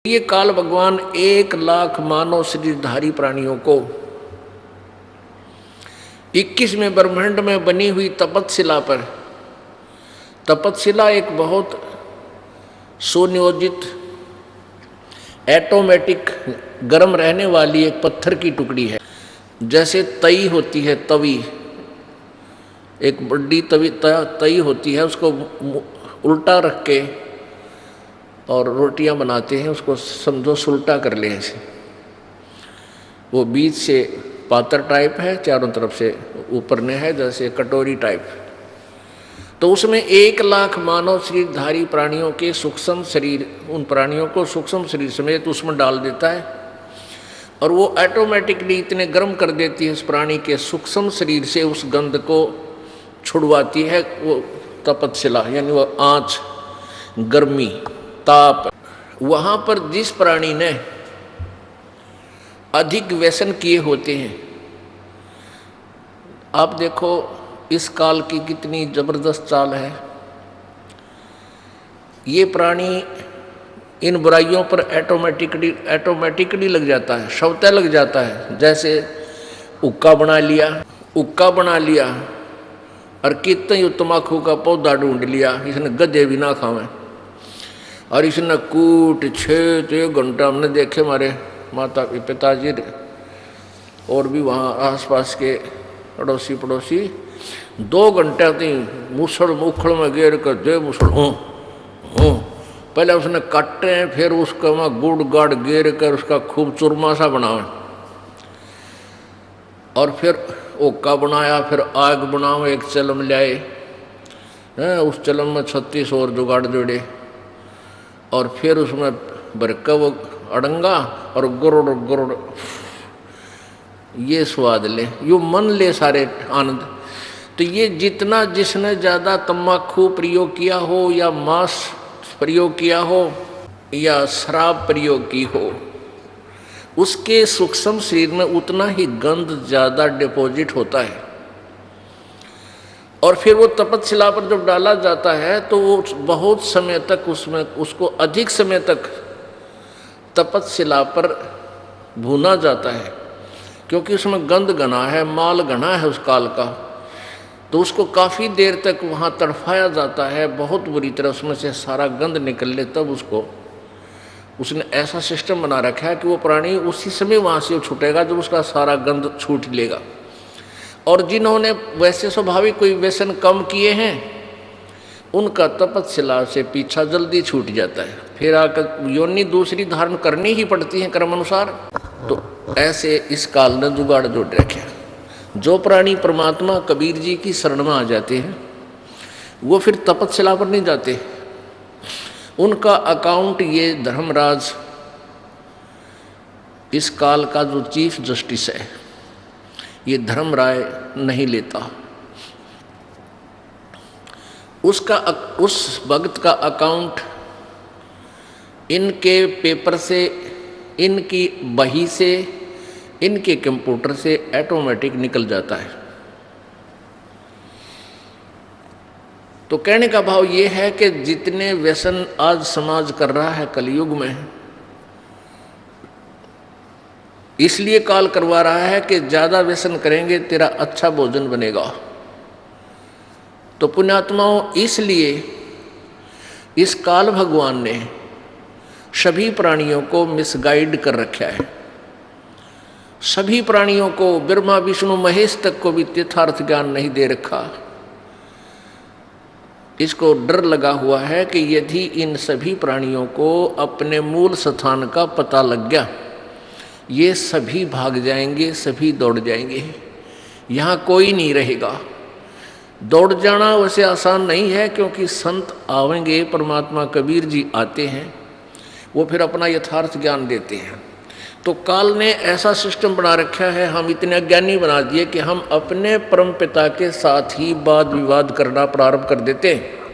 ये काल भगवान 1,00,000 मानव शरीरधारी प्राणियों को 21वें ब्रह्मांड में बनी हुई तपतशिला पर, तपतशिला एक बहुत सुनियोजित ऑटोमेटिक गर्म रहने वाली एक पत्थर की टुकड़ी है। जैसे तई होती है, तवी एक बड़ी तई होती है, उसको उल्टा रख के और रोटियां बनाते हैं, उसको समझो सुल्टा कर ले ऐसे। वो बीच से पातर टाइप है, चारों तरफ से ऊपर ने है जैसे कटोरी टाइप। तो उसमें 1,00,000 मानव शरीरधारी प्राणियों के सूक्ष्म शरीर, उन प्राणियों को सूक्ष्म शरीर समेत उसमें डाल देता है और वो ऑटोमेटिकली इतने गर्म कर देती है उस प्राणी के सूक्ष्म शरीर से, उस गंध को छुड़वाती है वो तपतशिला, यानी वो आँच, गर्मी, ताप। वहाँ पर जिस प्राणी ने अधिक व्यसन किए होते हैं, आप देखो इस काल की कितनी जबरदस्त चाल है। ये प्राणी इन बुराइयों पर ऑटोमेटिकली लग जाता है, स्वतः लग जाता है। जैसे हुक्का बना लिया और कितने तम्बाकू का पौधा ढूंढ लिया, इसने गधे भी ना खावे और इसने कूट छेद 1 घंटा। हमने देखे हमारे माता पिताजी और भी वहाँ आसपास के अड़ोसी पड़ोसी 2 घंटे तक मुसड़ मुखड़ में गेर कर दे मुसड़ पहले उसने काटे, फिर उसका वहाँ गुड़ गाड़ गेर कर उसका खूब चूरमा सा बनावे और फिर ओका बनाया, फिर आग बनाओ, एक चलम लाए, उस चलम में 36 और जुगाड़ जोड़े और फिर उसमें बरका वो अड़ंगा और गुरुड़ ये स्वाद ले, यो मन ले सारे आनंद। तो ये जितना जिसने ज़्यादा तम्बाकू प्रयोग किया हो या मांस प्रयोग किया हो या शराब प्रयोग की हो, उसके सूक्ष्म शरीर में उतना ही गंध ज़्यादा डिपॉजिट होता है। और फिर वो तपतशिला पर जब डाला जाता है तो वो बहुत समय तक उसमें उसको अधिक समय तक तपतशिला पर भूना जाता है, क्योंकि उसमें गंध घना है, माल घना है उस काल का। तो उसको काफ़ी देर तक वहाँ तड़फाया जाता है, बहुत बुरी तरह उसमें से सारा गंध निकल ले, तब उसको उसने ऐसा सिस्टम बना रखा है कि वो प्राणी उसी समय वहाँ से छूटेगा जब उसका सारा गंध छूट लेगा। और जिन्होंने वैसे स्वाभाविक कोई व्यसन कम किए हैं, उनका तपतशिला से पीछा जल्दी छूट जाता है, फिर आकर योनि दूसरी धारण करनी ही पड़ती है कर्म अनुसार। तो ऐसे इस काल ने जुगाड़ जोड़ रखे। जो प्राणी परमात्मा कबीर जी की शरण में आ जाते हैं वो फिर तपतशिला पर नहीं जाते। उनका अकाउंट ये धर्मराज, इस काल का जो चीफ जस्टिस है, ये धर्मराय नहीं लेता। उसका उस भक्त का अकाउंट इनके पेपर से, इनकी बही से, इनके कंप्यूटर से ऑटोमेटिक निकल जाता है। तो कहने का भाव ये है कि जितने व्यसन आज समाज कर रहा है कलयुग में, इसलिए काल करवा रहा है कि ज़्यादा व्यसन करेंगे तेरा अच्छा भोजन बनेगा। तो पुण्यात्माओं, इसलिए इस काल भगवान ने सभी प्राणियों को मिसगाइड कर रखा है। सभी प्राणियों को, ब्रह्मा विष्णु महेश तक को भी यथार्थ ज्ञान नहीं दे रखा। इसको डर लगा हुआ है कि यदि इन सभी प्राणियों को अपने मूल स्थान का पता लग गया, ये सभी भाग जाएंगे, सभी दौड़ जाएंगे, यहाँ कोई नहीं रहेगा। दौड़ जाना वैसे आसान नहीं है, क्योंकि संत आवेंगे, परमात्मा कबीर जी आते हैं, वो फिर अपना यथार्थ ज्ञान देते हैं। तो काल ने ऐसा सिस्टम बना रखा है, हम इतने अज्ञानी बना दिए कि हम अपने परम पिता के साथ ही वाद विवाद करना प्रारंभ कर देते हैं।